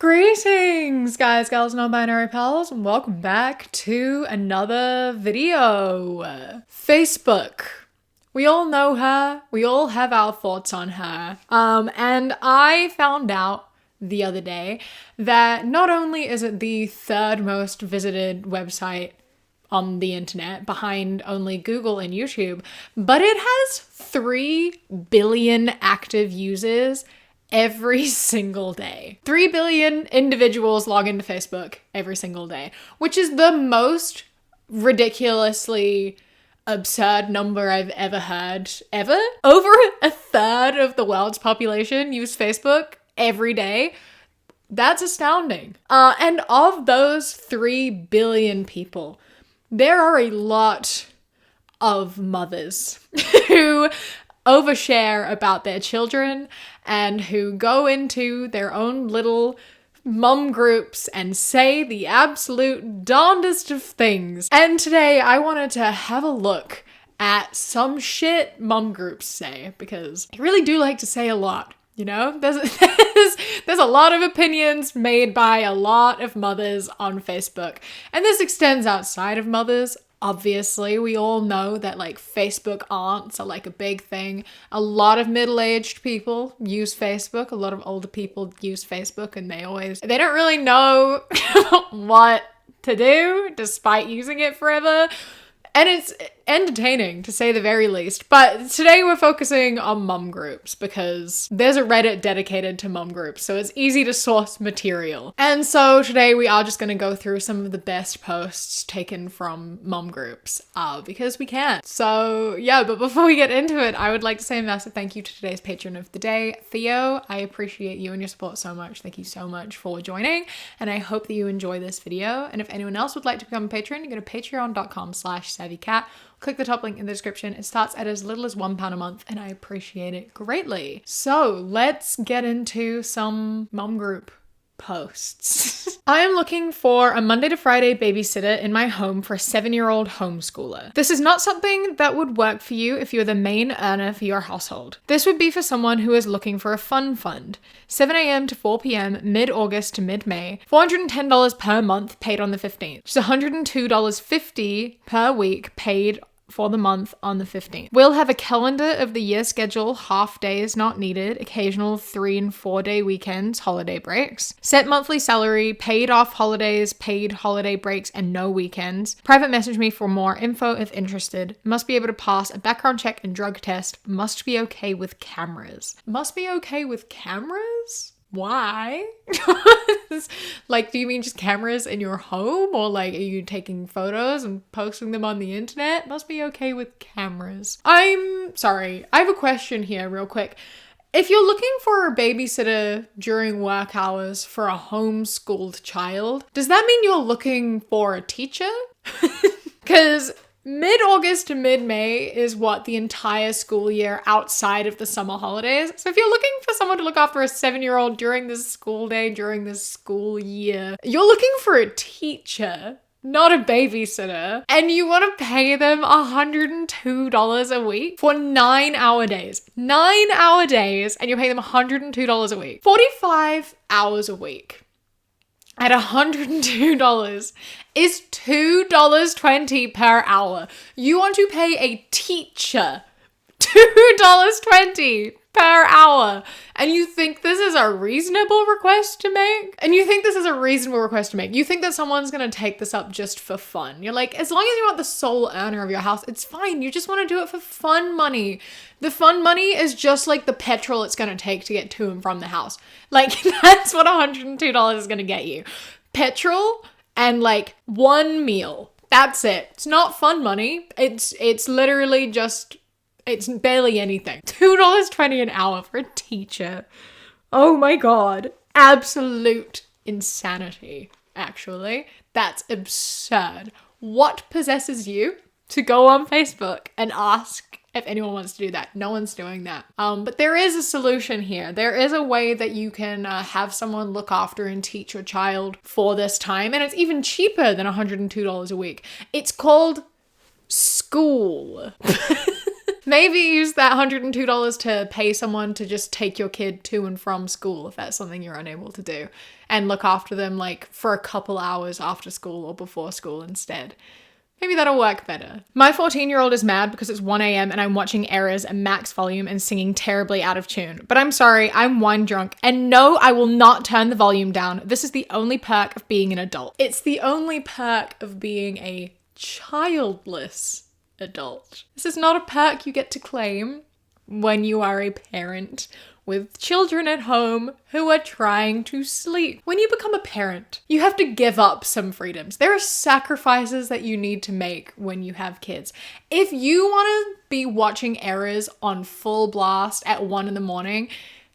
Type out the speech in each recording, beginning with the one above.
Greetings, guys, gals, non-binary pals, and welcome back to another video. Facebook. We all know her. We all have our thoughts on her. And I found out the other day that not only is it the third most visited website on the internet behind only Google and YouTube, but it has 3 billion active users every single day. 3 billion individuals log into Facebook every single day, which is the most ridiculously absurd number I've ever heard, ever. Over a third of the world's population use Facebook every day. That's astounding. And of those 3 billion people, there are a lot of mothers who overshare about their children and who go into their own little mum groups and say the absolute darndest of things. And today I wanted to have a look at some shit mum groups say, because I really do like to say a lot. You know, there's a lot of opinions made by a lot of mothers on Facebook. And this extends outside of mothers. Obviously, we all know that like Facebook aunts are like a big thing. A lot of middle-aged people use Facebook. A lot of older people use Facebook, and they don't really know what to do despite using it forever. And it's entertaining, to say the very least. But today we're focusing on mum groups because there's a Reddit dedicated to mum groups, so it's easy to source material. And so today we are just going to go through some of the best posts taken from mum groups because we can. So yeah, but before we get into it, I would like to say a massive thank you to today's patron of the day, Theo. I appreciate you and your support so much. Thank you so much for joining, and I hope that you enjoy this video. And if anyone else would like to become a patron, you go to patreon.com/savvycat. Click the top link in the description. It starts at as little as £1 a month, and I appreciate it greatly. So let's get into some mum group posts. I am looking for a Monday to Friday babysitter in my home for a 7-year-old homeschooler. This is not something that would work for you if you're the main earner for your household. This would be for someone who is looking for a fun fund. 7 a.m. to 4 p.m. mid-August to mid-May. $410 per month paid on the 15th. Just $102.50 per week paid for the month on the 15th. We'll have a calendar of the year schedule, half days not needed, occasional 3 and 4 day weekends, holiday breaks. Set monthly salary, paid off holidays, paid holiday breaks, and no weekends. Private message me for more info if interested. Must be able to pass a background check and drug test. Must be okay with cameras. Must be okay with cameras? Why? Like, do you mean just cameras in your home, or like are you taking photos and posting them on the internet? Must be okay with cameras. I'm sorry, I have a question here real quick. If you're looking for a babysitter during work hours for a homeschooled child, does that mean you're looking for a teacher? Because mid-August to mid-May is what the entire school year outside of the summer holidays. So if you're looking for someone to look after a 7-year-old during this school day, during this school year, you're looking for a teacher, not a babysitter. And you want to pay them $102 a week for 9-hour days. 9-hour days, and you're paying them $102 a week. 45 hours a week at $102 is $2.20 per hour. You want to pay a teacher $2.20 per hour, and you think this is a reasonable request to make? You think that someone's gonna take this up just for fun. You're like, as long as you want the sole earner of your house, it's fine. You just want to do it for fun money. The fun money is just like the petrol it's gonna take to get to and from the house. Like, that's what $102 is gonna get you. Petrol and like one meal. That's it. It's not fun money. It's literally just, it's barely anything. $2.20 an hour for a teacher. Oh my God. Absolute insanity, actually. That's absurd. What possesses you to go on Facebook and ask if anyone wants to do that? No one's doing that. But there is a solution here. There is a way that you can have someone look after and teach your child for this time. And it's even cheaper than $102 a week. It's called school. Maybe use that $102 to pay someone to just take your kid to and from school if that's something you're unable to do, and look after them like for a couple hours after school or before school instead. Maybe that'll work better. My 14-year-old is mad because it's 1 a.m. and I'm watching Errors at max volume and singing terribly out of tune. But I'm sorry, I'm wine drunk. And no, I will not turn the volume down. This is the only perk of being an adult. It's the only perk of being a childless adult. This is not a perk you get to claim when you are a parent with children at home who are trying to sleep. When you become a parent, you have to give up some freedoms. There are sacrifices that you need to make when you have kids. If you want to be watching Errors on full blast at 1 a.m,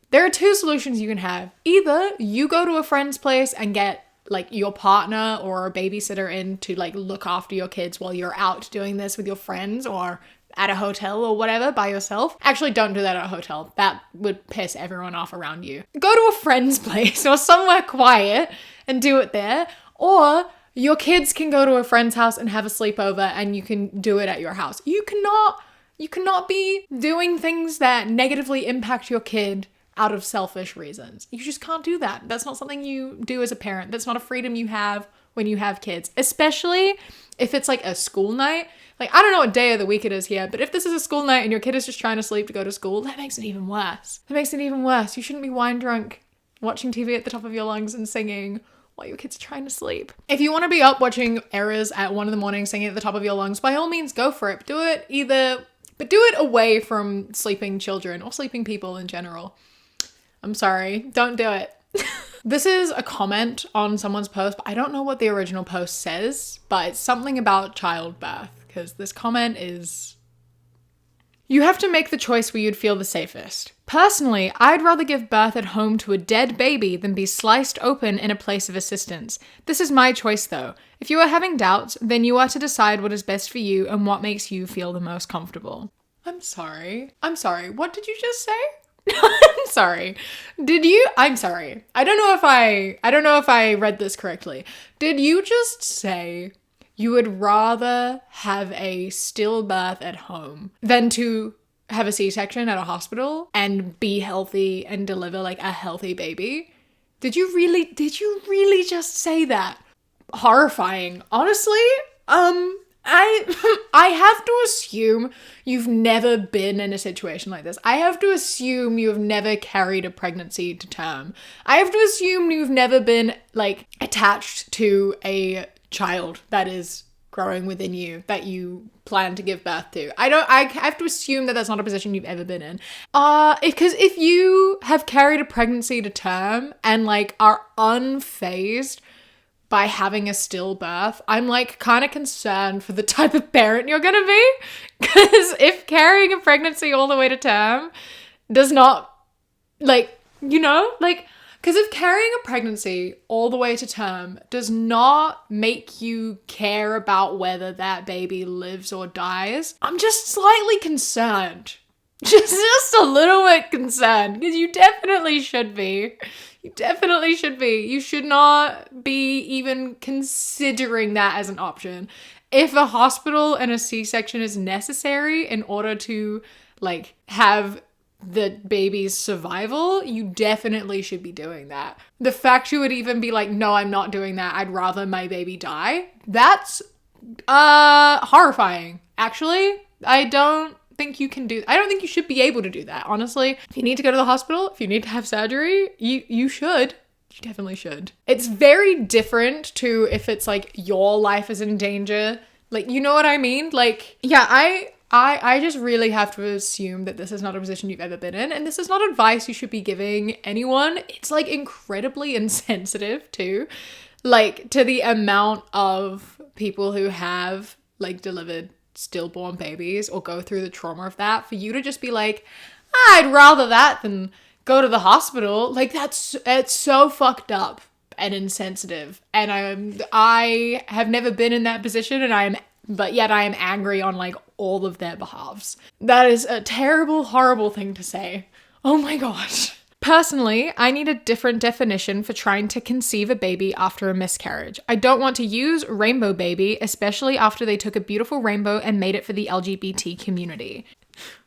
there are two solutions you can have. Either you go to a friend's place and get like your partner or a babysitter in to like look after your kids while you're out doing this with your friends or at a hotel or whatever by yourself. Actually, don't do that at a hotel. That would piss everyone off around you. Go to a friend's place or somewhere quiet and do it there. Or your kids can go to a friend's house and have a sleepover and you can do it at your house. You cannot be doing things that negatively impact your kid out of selfish reasons. You just can't do that. That's not something you do as a parent. That's not a freedom you have when you have kids, especially if it's like a school night. Like, I don't know what day of the week it is here, but if this is a school night and your kid is just trying to sleep to go to school, that makes it even worse. That makes it even worse. You shouldn't be wine drunk, watching TV at the top of your lungs and singing while your kids are trying to sleep. If you want to be up watching Errors at 1 a.m, singing at the top of your lungs, by all means, go for it. But do it away from sleeping children or sleeping people in general. I'm sorry, don't do it. This is a comment on someone's post, but I don't know what the original post says, but it's something about childbirth, because this comment is... You have to make the choice where you'd feel the safest. Personally, I'd rather give birth at home to a dead baby than be sliced open in a place of assistance. This is my choice though. If you are having doubts, then you are to decide what is best for you and what makes you feel the most comfortable. I'm sorry. What did you just say? I'm sorry. I'm sorry. I don't know if I read this correctly. Did you just say you would rather have a stillbirth at home than to have a C-section at a hospital and be healthy and deliver like a healthy baby? Did you really just say that? Horrifying. Honestly, I have to assume you've never been in a situation like this. I have to assume you've never carried a pregnancy to term. I have to assume you've never been like attached to a child that is growing within you that you plan to give birth to. I have to assume that that's not a position you've ever been in. Because if you have carried a pregnancy to term and like are unfazed by having a stillbirth, I'm like kind of concerned for the type of parent you're gonna be. Because if carrying a pregnancy all the way to term does not, like, you know, like, because if carrying a pregnancy all the way to term does not make you care about whether that baby lives or dies, I'm just slightly concerned. Just a little bit concerned, because you definitely should be. You definitely should be. You should not be even considering that as an option. If a hospital and a C-section is necessary in order to, like, have the baby's survival, you definitely should be doing that. The fact you would even be like, no, I'm not doing that, I'd rather my baby die, that's horrifying. Actually, I don't think you should be able to do that, honestly. If you need to go to the hospital, if you need to have surgery, you should. You definitely should. It's very different to if it's like your life is in danger. Like, you know what I mean? Like, yeah, I just really have to assume that this is not a position you've ever been in, and this is not advice you should be giving anyone. It's like incredibly insensitive too, like to the amount of people who have like delivered stillborn babies or go through the trauma of that, for you to just be like, I'd rather that than go to the hospital. Like, it's so fucked up and insensitive. And I have never been in that position, but yet I am angry on like all of their behalves. That is a terrible, horrible thing to say. Oh my gosh. Personally, I need a different definition for trying to conceive a baby after a miscarriage. I don't want to use rainbow baby, especially after they took a beautiful rainbow and made it for the LGBT community.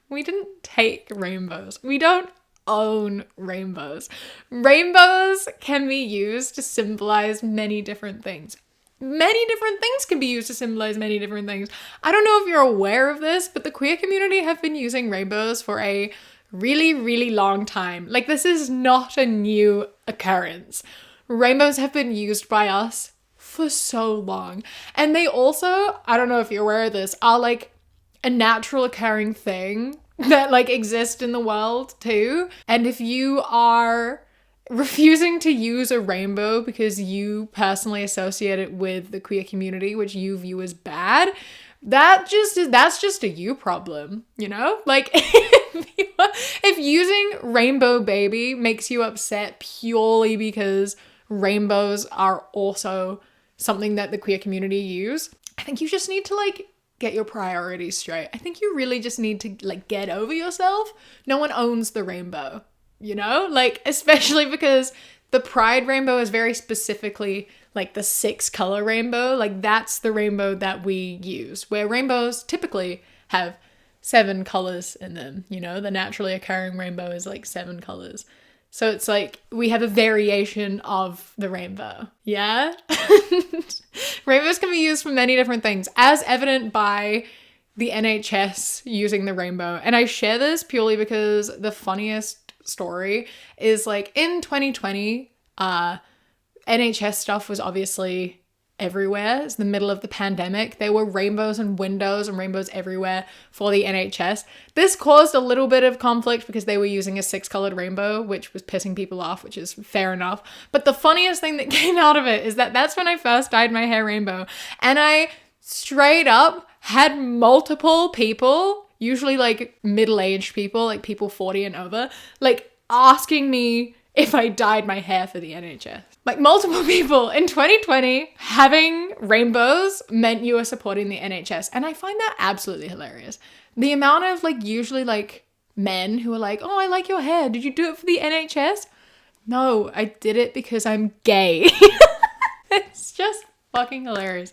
We didn't take rainbows. We don't own rainbows. Rainbows can be used to symbolize many different things. Many different things can be used to symbolize many different things. I don't know if you're aware of this, but the queer community have been using rainbows for a really, really long time. Like, this is not a new occurrence. Rainbows have been used by us for so long. And they also, I don't know if you're aware of this, are like a natural occurring thing that like exists in the world too. And if you are refusing to use a rainbow because you personally associate it with the queer community, which you view as bad, that's just a you problem, you know? Like, if using rainbow baby makes you upset purely because rainbows are also something that the queer community use, I think you just need to like get your priorities straight. I think you really just need to like get over yourself. No one owns the rainbow, you know? Like, especially because the pride rainbow is very specifically like the 6-color rainbow. Like, that's the rainbow that we use, where rainbows typically have 7 colors in them, you know? The naturally occurring rainbow is like 7 colors. So it's like we have a variation of the rainbow. Yeah? Rainbows can be used for many different things, as evident by the NHS using the rainbow. And I share this purely because the funniest story is like in 2020, NHS stuff was obviously everywhere. It's the middle of the pandemic. There were rainbows and windows and rainbows everywhere for the NHS. This caused a little bit of conflict because they were using a 6-colored rainbow, which was pissing people off, which is fair enough. But the funniest thing that came out of it is that that's when I first dyed my hair rainbow. And I straight up had multiple people, usually like middle-aged people, like people 40 and over, like asking me if I dyed my hair for the NHS. Like, multiple people in 2020, having rainbows meant you were supporting the NHS. And I find that absolutely hilarious. The amount of like usually like men who are like, oh, I like your hair. Did you do it for the NHS? No, I did it because I'm gay. It's just fucking hilarious.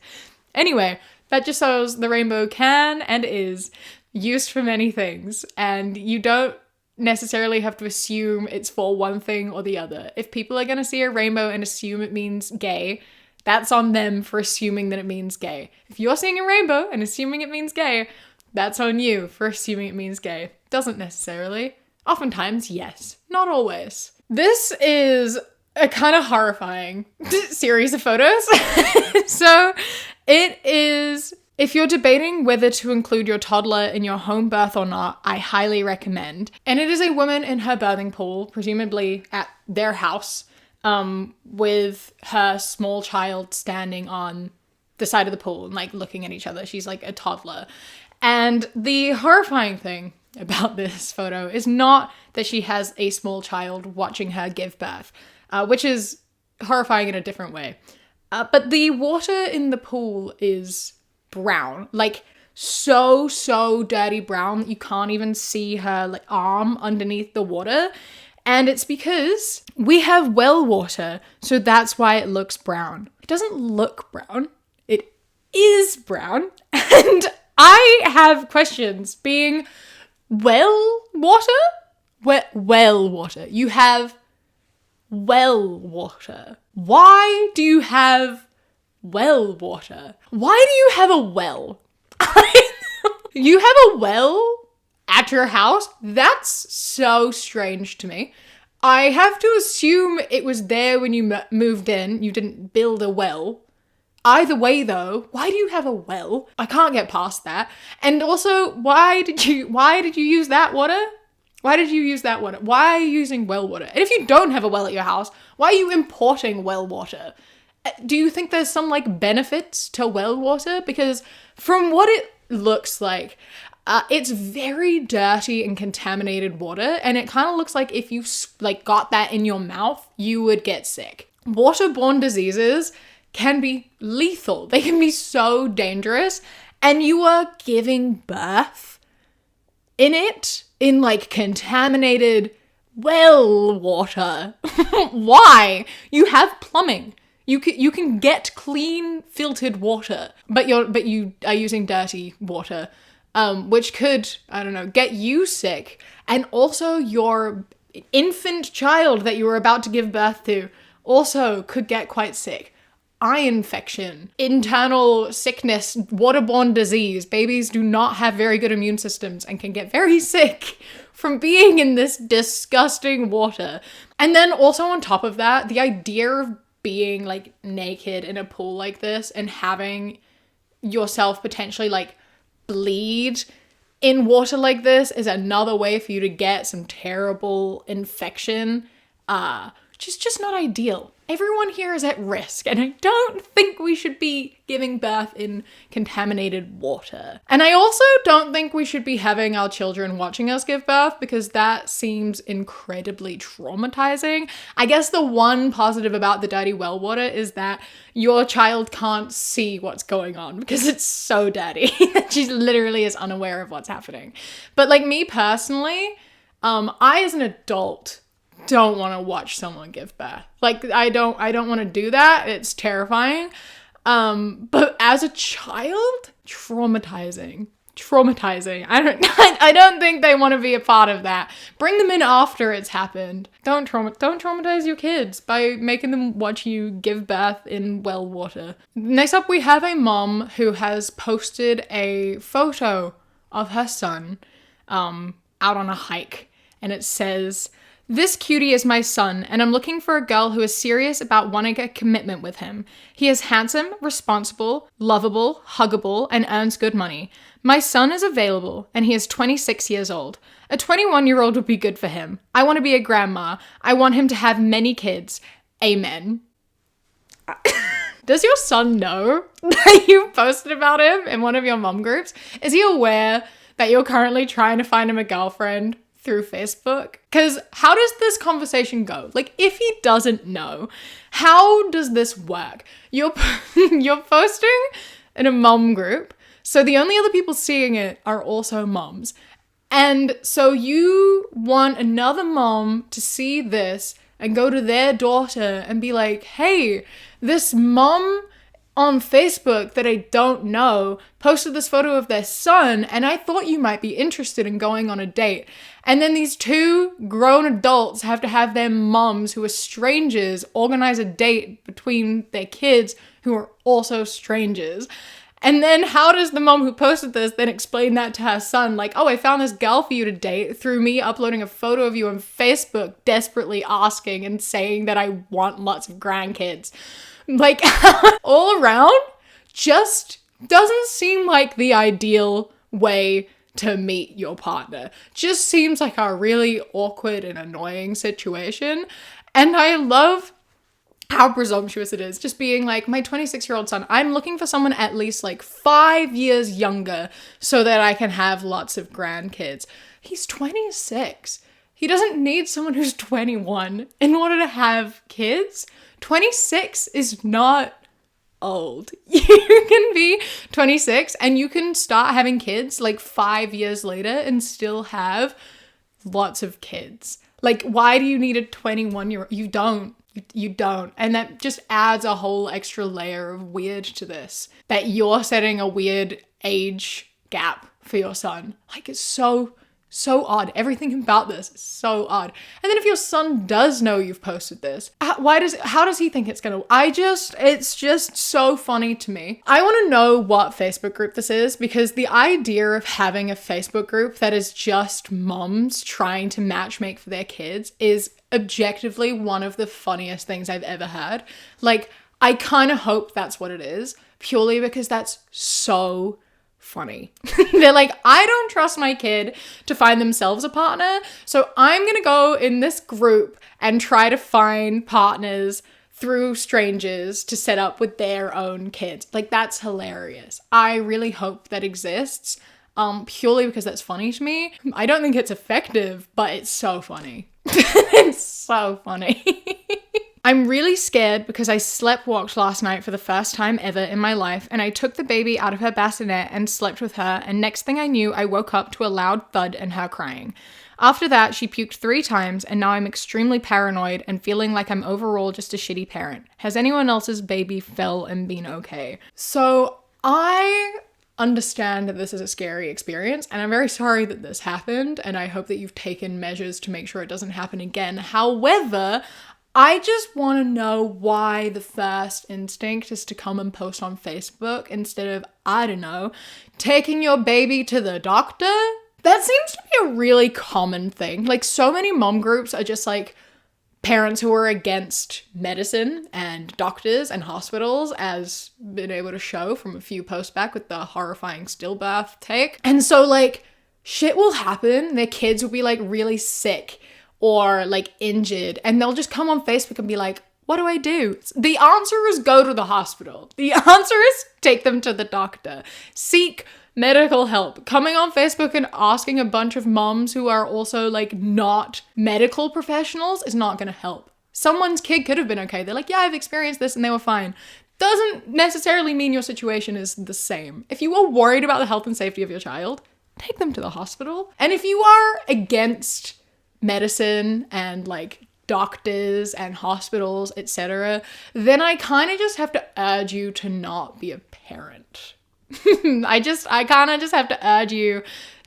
Anyway, that just shows the rainbow can and is used for many things. And you don't necessarily have to assume it's for one thing or the other. If people are going to see a rainbow and assume it means gay, that's on them for assuming that it means gay. If you're seeing a rainbow and assuming it means gay, that's on you for assuming it means gay. Doesn't necessarily. Oftentimes, yes. Not always. This is a kind of horrifying series of photos. So it is... If you're debating whether to include your toddler in your home birth or not, I highly recommend. And it is a woman in her birthing pool, presumably at their house, with her small child standing on the side of the pool and like looking at each other. She's like a toddler. And the horrifying thing about this photo is not that she has a small child watching her give birth, which is horrifying in a different way. But the water in the pool is brown, like so dirty brown that you can't even see her like arm underneath the water. And it's because we have well water, so that's why it looks brown. It doesn't look brown, it is brown. And I have questions being well water? Well water. You have well water. Why do you have well water? Why do you have a well? You have a well at your house? That's so strange to me. I have to assume it was there when you moved in. You didn't build a well. Either way though, why do you have a well? I can't get past that. And also, why did you use that water? Why did you use that water? Why are you using well water? And if you don't have a well at your house, why are you importing well water? Do you think there's some like benefits to well water? Because from what it looks like, it's very dirty and contaminated water, and it kind of looks like if you like got that in your mouth, you would get sick. Waterborne diseases can be lethal. They can be so dangerous, and you are giving birth in like contaminated well water. Why? You have plumbing. You can get clean filtered water, but you are using dirty water. which could, I don't know, get you sick. And also your infant child that you were about to give birth to also could get quite sick. Eye infection, internal sickness, waterborne disease. Babies do not have very good immune systems and can get very sick from being in this disgusting water. And then also on top of that, the idea of being like naked in a pool like this and having yourself potentially like bleed in water like this is another way for you to get some terrible infection, which is just not ideal. Everyone here is at risk, and I don't think we should be giving birth in contaminated water. And I also don't think we should be having our children watching us give birth, because that seems incredibly traumatizing. I guess the one positive about the dirty well water is that your child can't see what's going on because it's so dirty that she literally is unaware of what's happening. But like me personally, I as an adult don't want to watch someone give birth. Like I don't want to do that. It's terrifying. But as a child, traumatizing. I don't think they want to be a part of that. Bring them in after it's happened. Don't traumatize your kids by making them watch you give birth in well water. Next up, we have a mom who has posted a photo of her son out on a hike, and it says, "This cutie is my son, and I'm looking for a girl who is serious about wanting a commitment with him. He is handsome, responsible, lovable, huggable, and earns good money. My son is available, and he is 26 years old. A 21-year-old would be good for him. I want to be a grandma. I want him to have many kids. Amen." Does your son know that you posted about him in one of your mom groups? Is he aware that you're currently trying to find him a girlfriend through Facebook? Because how does this conversation go? Like, if he doesn't know, how does this work? You're posting in a mom group, so the only other people seeing it are also moms. And so you want another mom to see this and go to their daughter and be like, "Hey, this mom on Facebook that I don't know posted this photo of their son, and I thought you might be interested in going on a date." And then these two grown adults have to have their moms, who are strangers, organize a date between their kids who are also strangers. And then how does the mom who posted this then explain that to her son? Like, "Oh, I found this girl for you to date through me uploading a photo of you on Facebook, desperately asking and saying that I want lots of grandkids." Like, all around, just doesn't seem like the ideal way to meet your partner. Just seems like a really awkward and annoying situation. And I love how presumptuous it is, just being like, "My 26-year-old son, I'm looking for someone at least like 5 years younger so that I can have lots of grandkids." He's 26. He doesn't need someone who's 21 in order to have kids. 26 is not old. You can be 26 and you can start having kids like 5 years later and still have lots of kids. Like, why do you need a 21-year-old? You don't. You don't. And that just adds a whole extra layer of weird to this. That you're setting a weird age gap for your son. Like, it's so odd. Everything about this is so odd. And then if your son does know you've posted this, how does he think it's gonna, it's just so funny to me. I want to know what Facebook group this is, because the idea of having a Facebook group that is just moms trying to matchmake for their kids is objectively one of the funniest things I've ever heard. Like, I kind of hope that's what it is, purely because that's so funny. They're like, "I don't trust my kid to find themselves a partner, so I'm gonna go in this group and try to find partners through strangers to set up with their own kids." Like, that's hilarious. I really hope that exists, purely because that's funny to me. I don't think it's effective, but it's so funny. It's so funny. I'm really scared because I sleptwalked last night for the first time ever in my life, and I took the baby out of her bassinet and slept with her, and next thing I knew, I woke up to a loud thud and her crying. After that, she puked 3 times, and now I'm extremely paranoid and feeling like I'm overall just a shitty parent. Has anyone else's baby fell and been okay? So I understand that this is a scary experience, and I'm very sorry that this happened, and I hope that you've taken measures to make sure it doesn't happen again. However, I just want to know why the first instinct is to come and post on Facebook instead of, I don't know, taking your baby to the doctor. That seems to be a really common thing. Like, so many mom groups are just like parents who are against medicine and doctors and hospitals, as been able to show from a few posts back with the horrifying stillbirth take. And so like shit will happen. Their kids will be like really sick or like injured, and they'll just come on Facebook and be like, what do I do? The answer is go to the hospital. The answer is take them to the doctor. Seek medical help. Coming on Facebook and asking a bunch of moms who are also like not medical professionals is not going to help. Someone's kid could have been okay. They're like, yeah, I've experienced this and they were fine. Doesn't necessarily mean your situation is the same. If you are worried about the health and safety of your child, take them to the hospital. And if you are against medicine and like doctors and hospitals, etc., then I kind of just have to urge you to not be a parent. I kind of just have to urge you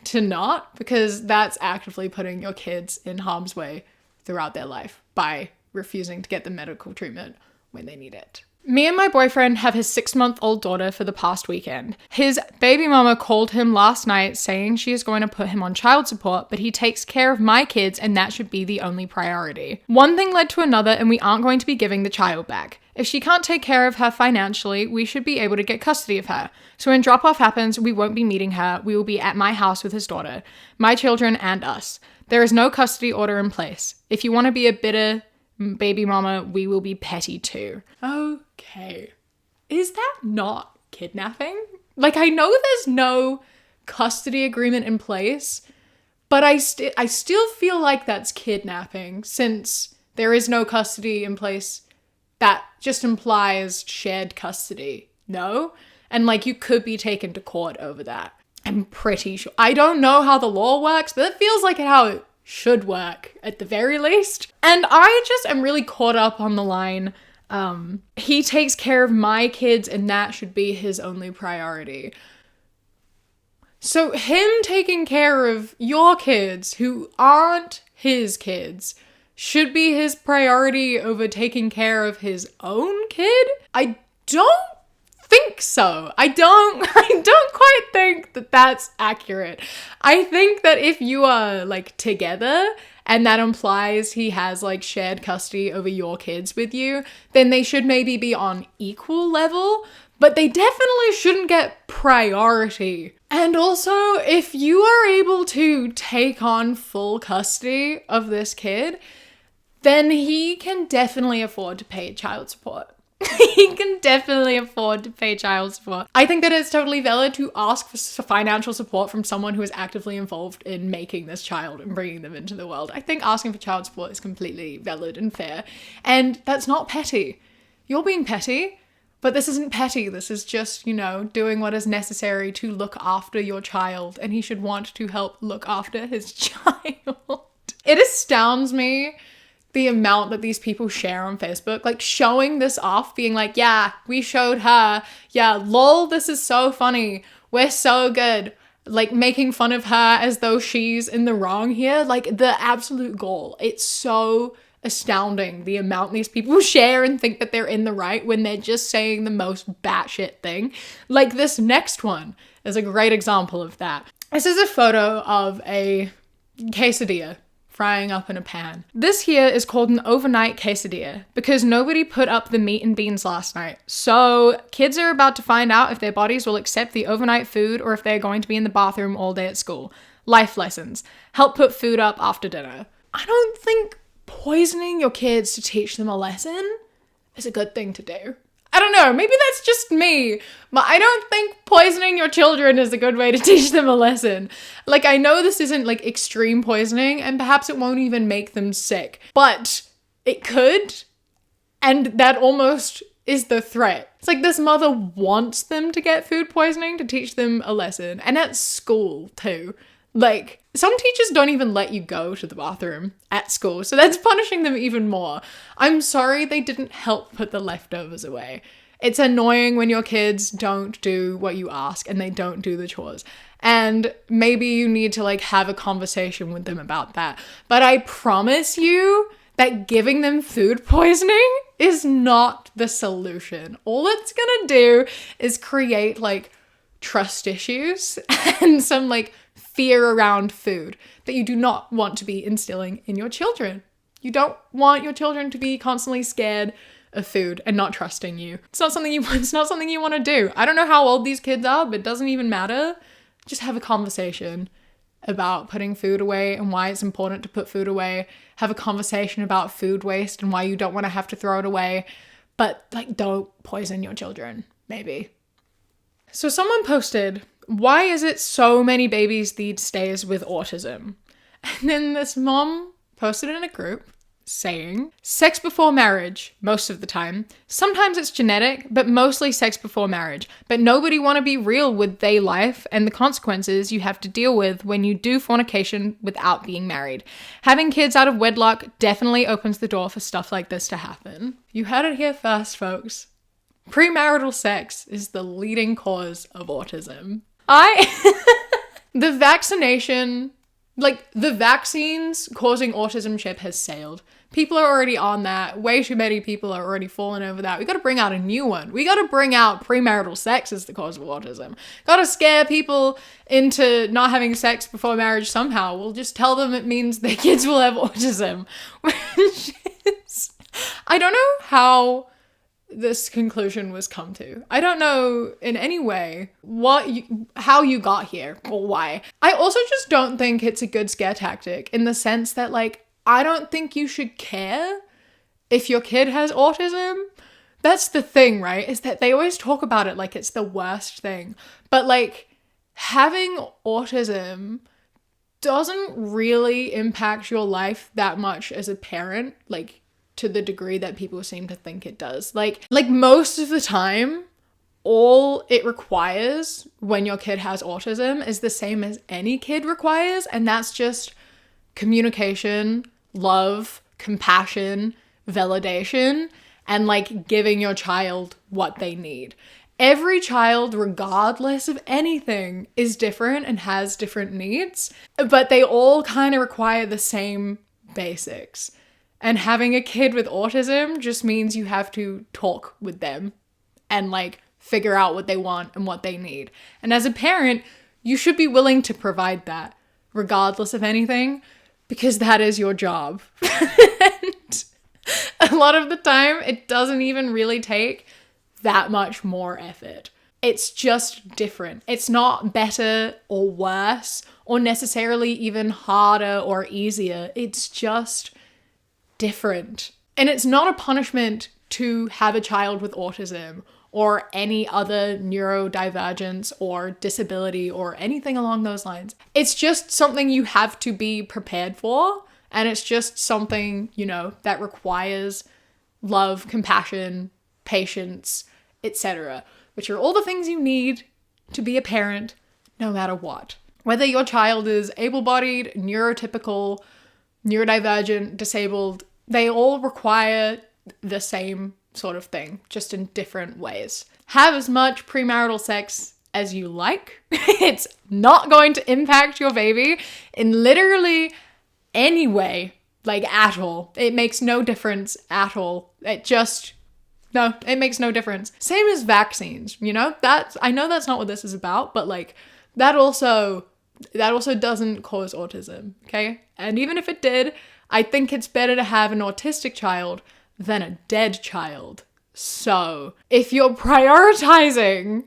to not, because that's actively putting your kids in harm's way throughout their life by refusing to get the medical treatment when they need it. Me and my boyfriend have his 6-month-old daughter for the past weekend. His baby mama called him last night saying she is going to put him on child support, but he takes care of my kids and that should be the only priority. One thing led to another and we aren't going to be giving the child back. If she can't take care of her financially, we should be able to get custody of her. So when drop-off happens, we won't be meeting her. We will be at my house with his daughter, my children and us. There is no custody order in place. If you want to be a bitter baby mama, we will be petty too. Okay. Is that not kidnapping? Like, I know there's no custody agreement in place, but I still feel like that's kidnapping, since there is no custody in place. That just implies shared custody, no? And like, you could be taken to court over that. I'm pretty sure. I don't know how the law works, but it feels like how it should work at the very least. And I just am really caught up on the line, he takes care of my kids and that should be his only priority. So him taking care of your kids who aren't his kids should be his priority over taking care of his own kid? I don't think so. I don't quite think that that's accurate. I think that if you are like together and that implies he has like shared custody over your kids with you, then they should maybe be on equal level, but they definitely shouldn't get priority. And also, if you are able to take on full custody of this kid, then he can definitely afford to pay child support. He can definitely afford to pay child support. I think that it's totally valid to ask for financial support from someone who is actively involved in making this child and bringing them into the world. I think asking for child support is completely valid and fair. And that's not petty. You're being petty, but this isn't petty. This is just, you know, doing what is necessary to look after your child. And he should want to help look after his child. It astounds me the amount that these people share on Facebook, like showing this off, being like, yeah, we showed her, yeah, lol, this is so funny, we're so good, like making fun of her as though she's in the wrong here, like the absolute goal. It's so astounding the amount these people share and think that they're in the right when they're just saying the most batshit thing. Like this next one is a great example of that. This is a photo of a quesadilla frying up in a pan. This here is called an overnight quesadilla because nobody put up the meat and beans last night. So kids are about to find out if their bodies will accept the overnight food or if they're going to be in the bathroom all day at school. Life lessons. Help put food up after dinner. I don't think poisoning your kids to teach them a lesson is a good thing to do. I don't know, maybe that's just me, but I don't think poisoning your children is a good way to teach them a lesson. Like, I know this isn't like extreme poisoning and perhaps it won't even make them sick, but it could, and that almost is the threat. It's like this mother wants them to get food poisoning to teach them a lesson, and at school too. Like, some teachers don't even let you go to the bathroom at school, so that's punishing them even more. I'm sorry they didn't help put the leftovers away. It's annoying when your kids don't do what you ask and they don't do the chores. And maybe you need to like have a conversation with them about that. But I promise you that giving them food poisoning is not the solution. All it's gonna do is create like trust issues and some like fear around food that you do not want to be instilling in your children. You don't want your children to be constantly scared of food and not trusting you. It's not something you want to do. I don't know how old these kids are, but it doesn't even matter. Just have a conversation about putting food away and why it's important to put food away. Have a conversation about food waste and why you don't want to have to throw it away. But like, don't poison your children, maybe. So someone posted, why is it so many babies these days with autism? And then this mom posted in a group saying, sex before marriage, most of the time. Sometimes it's genetic, but mostly sex before marriage. But nobody want to be real with their life and the consequences you have to deal with when you do fornication without being married. Having kids out of wedlock definitely opens the door for stuff like this to happen. You heard it here first, folks. Premarital sex is the leading cause of autism. The vaccination, like the vaccines causing autism ship has sailed. People are already on that. Way too many people are already falling over that. We got to bring out a new one. We got to bring out premarital sex as the cause of autism. Got to scare people into not having sex before marriage somehow. We'll just tell them it means their kids will have autism. Which is, I don't know how this conclusion was come to. I don't know in any way how you got here or why. I also just don't think it's a good scare tactic in the sense that like, I don't think you should care if your kid has autism. That's the thing, right? Is that they always talk about it like it's the worst thing. But like having autism doesn't really impact your life that much as a parent, like to the degree that people seem to think it does. Like most of the time, all it requires when your kid has autism is the same as any kid requires, and that's just communication, love, compassion, validation, and like giving your child what they need. Every child, regardless of anything, is different and has different needs, but they all kind of require the same basics. And having a kid with autism just means you have to talk with them and like figure out what they want and what they need. And as a parent, you should be willing to provide that regardless of anything, because that is your job. And a lot of the time, it doesn't even really take that much more effort. It's just different. It's not better or worse or necessarily even harder or easier. It's just different. And it's not a punishment to have a child with autism or any other neurodivergence or disability or anything along those lines. It's just something you have to be prepared for. And it's just something, you know, that requires love, compassion, patience, etc., which are all the things you need to be a parent, no matter what. Whether your child is able-bodied, neurotypical, neurodivergent, disabled, they all require the same sort of thing, just in different ways. Have as much premarital sex as you like. It's not going to impact your baby in literally any way, like at all. It makes no difference at all. It makes no difference. Same as vaccines, you know? I know that's not what this is about, but like that also doesn't cause autism, okay? And even if it did, I think it's better to have an autistic child than a dead child. So if you're prioritizing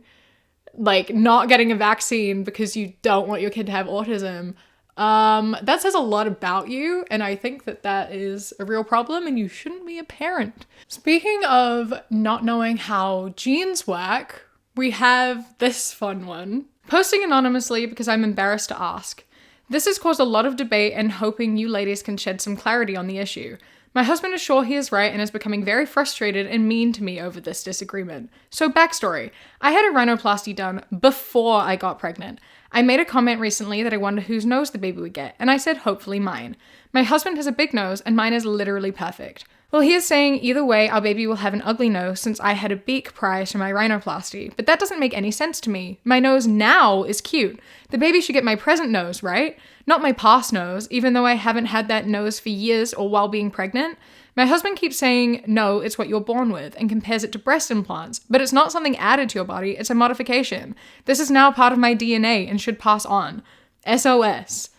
like not getting a vaccine because you don't want your kid to have autism, that says a lot about you, and I think that is a real problem and you shouldn't be a parent. Speaking of not knowing how genes work, we have this fun one. Posting anonymously because I'm embarrassed to ask. This has caused a lot of debate and hoping you ladies can shed some clarity on the issue. My husband is sure he is right and is becoming very frustrated and mean to me over this disagreement. So backstory, I had a rhinoplasty done before I got pregnant. I made a comment recently that I wonder whose nose the baby would get, and I said hopefully mine. My husband has a big nose and mine is literally perfect. Well, he is saying either way our baby will have an ugly nose since I had a beak prior to my rhinoplasty, but that doesn't make any sense to me. My nose now is cute. The baby should get my present nose, right? Not my past nose, even though I haven't had that nose for years or while being pregnant. My husband keeps saying, no, it's what you're born with, and compares it to breast implants, but it's not something added to your body, it's a modification. This is now part of my DNA and should pass on. SOS.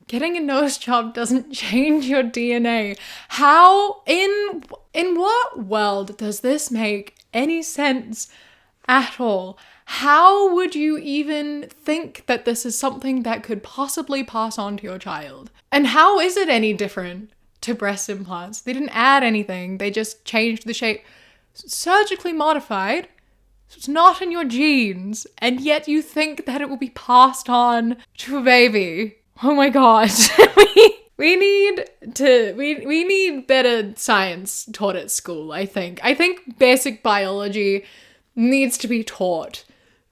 Getting a nose job doesn't change your DNA. How, in what world does this make any sense at all? How would you even think that this is something that could possibly pass on to your child? And how is it any different to breast implants? They didn't add anything. They just changed the shape. Surgically modified. So it's not in your genes. And yet you think that it will be passed on to a baby. Oh my god. we need better science taught at school, I think. I think basic biology needs to be taught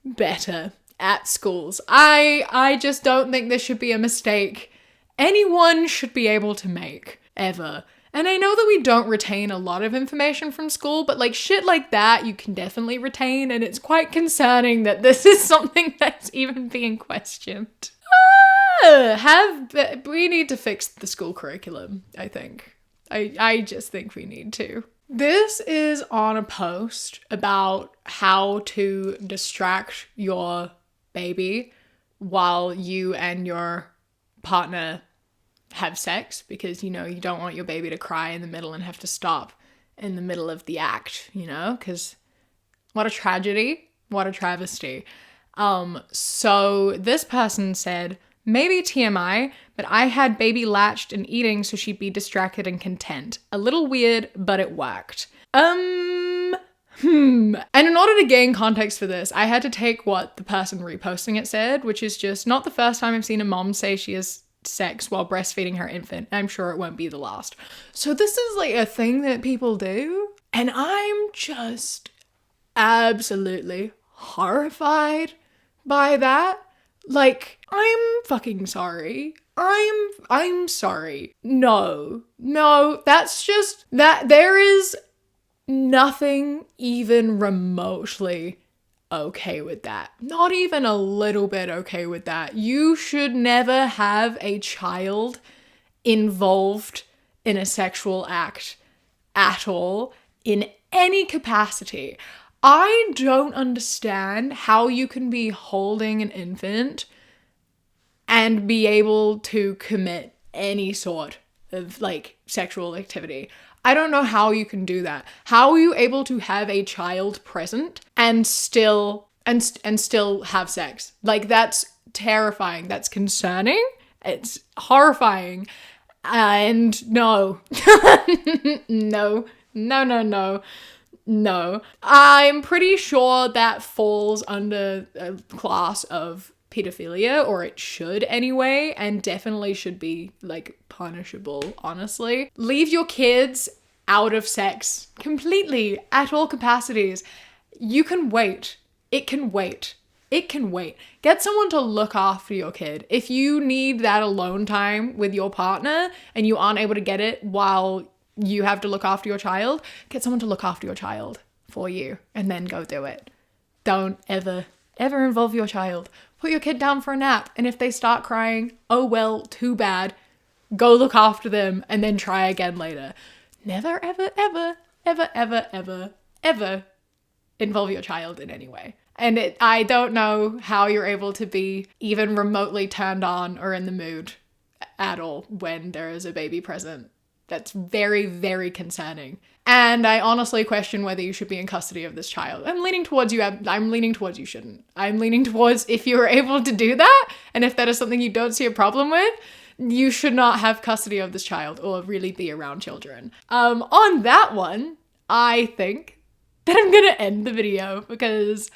better at schools. I just don't think this should be a mistake anyone should be able to make, ever. And I know that we don't retain a lot of information from school, but like shit like that you can definitely retain, and it's quite concerning that this is something that's even being questioned. We need to fix the school curriculum, I think. I just think we need to. This is on a post about how to distract your baby while you and your partner have sex, because, you know, you don't want your baby to cry in the middle and have to stop in the middle of the act, you know, because what a tragedy, what a travesty. So this person said, maybe TMI, but I had baby latched and eating so she'd be distracted and content. A little weird, but it worked. And in order to gain context for this, I had to take what the person reposting it said, which is just not the first time I've seen a mom say she has sex while breastfeeding her infant. I'm sure it won't be the last. So this is like a thing that people do, and I'm just absolutely horrified by that. Like, I'm fucking sorry. I'm sorry. No, that's just that there is nothing even remotely okay with that. Not even a little bit okay with that. You should never have a child involved in a sexual act at all in any capacity. I don't understand how you can be holding an infant and be able to commit any sort of like sexual activity. I don't know how you can do that. How are you able to have a child present and still have sex? Like, that's terrifying. That's concerning. It's horrifying. And no. No. I'm pretty sure that falls under a class of pedophilia, or it should anyway, and definitely should be like punishable, honestly. Leave your kids out of sex completely at all capacities. You can wait. It can wait. Get someone to look after your kid. If you need that alone time with your partner and you aren't able to get it while you have to look after your child, get someone to look after your child for you and then go do it. Don't ever involve your child. Put your kid down for a nap, and if they start crying, oh well, too bad. Go look after them and then try again later. Never, ever involve your child in any way. And I don't know how you're able to be even remotely turned on or in the mood at all when there is a baby present. That's very, very concerning. And I honestly question whether you should be in custody of this child. I'm leaning towards you. I'm leaning towards you shouldn't. I'm leaning towards if you are able to do that, and if that is something you don't see a problem with, you should not have custody of this child or really be around children. On that one, I think that I'm gonna end the video because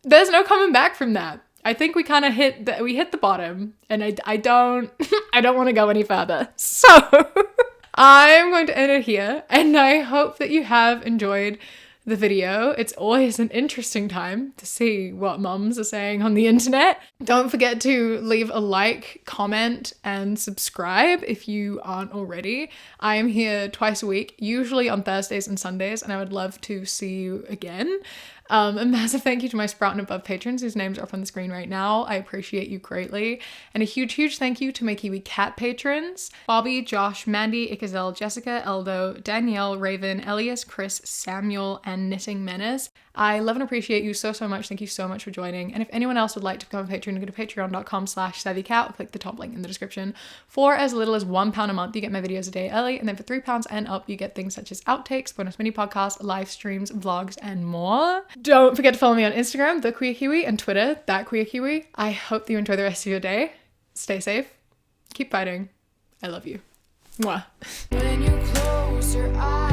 there's no coming back from that. I think we kind of hit the bottom, and I don't want to go any further. So I'm going to end it here, and I hope that you have enjoyed the video. It's always an interesting time to see what mums are saying on the internet. Don't forget to leave a like, comment, and subscribe if you aren't already. I am here twice a week, usually on Thursdays and Sundays, and I would love to see you again. A massive thank you to my Sprout and Above patrons whose names are up on the screen right now. I appreciate you greatly. And a huge thank you to my Kiwi Cat patrons: Bobby, Josh, Mandy, Ikazel, Jessica, Eldo, Danielle, Raven, Elias, Chris, Samuel, and Knitting Menace. I love and appreciate you so much. Thank you so much for joining. And if anyone else would like to become a patron, go to patreon.com/savvycat or click the top link in the description. For as little as £1 a month, you get my videos a day early. And then for £3 and up, you get things such as outtakes, bonus mini podcasts, live streams, vlogs, and more. Don't forget to follow me on Instagram, The Queer Kiwi, and Twitter, That Queer Kiwi. I hope that you enjoy the rest of your day. Stay safe. Keep fighting. I love you. Mwah. When you close your eyes.